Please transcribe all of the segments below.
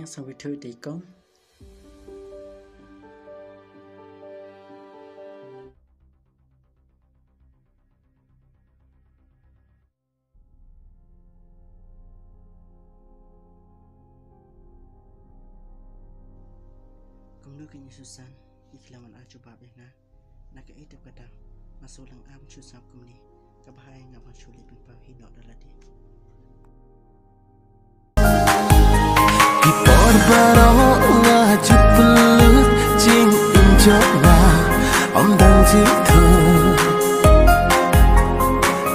nhang so với thư tỷ công công nước kinh Susan iklaman acuba bena nak itu kadang masulang am susam kumni kabahaya ngam hachuli bin pahi no daladi Por barong ngajuplut jing injona om dan jitu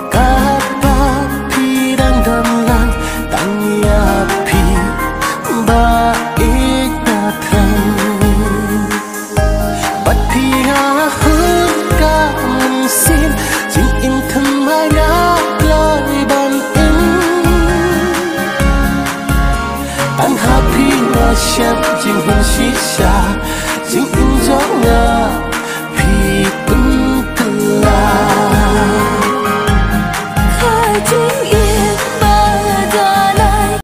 kapa pirang damlang tanya pi baik datang bat pia hukka musim jing im thamaya loi ban in tan happy chef jing hun shisha jing in gió ngà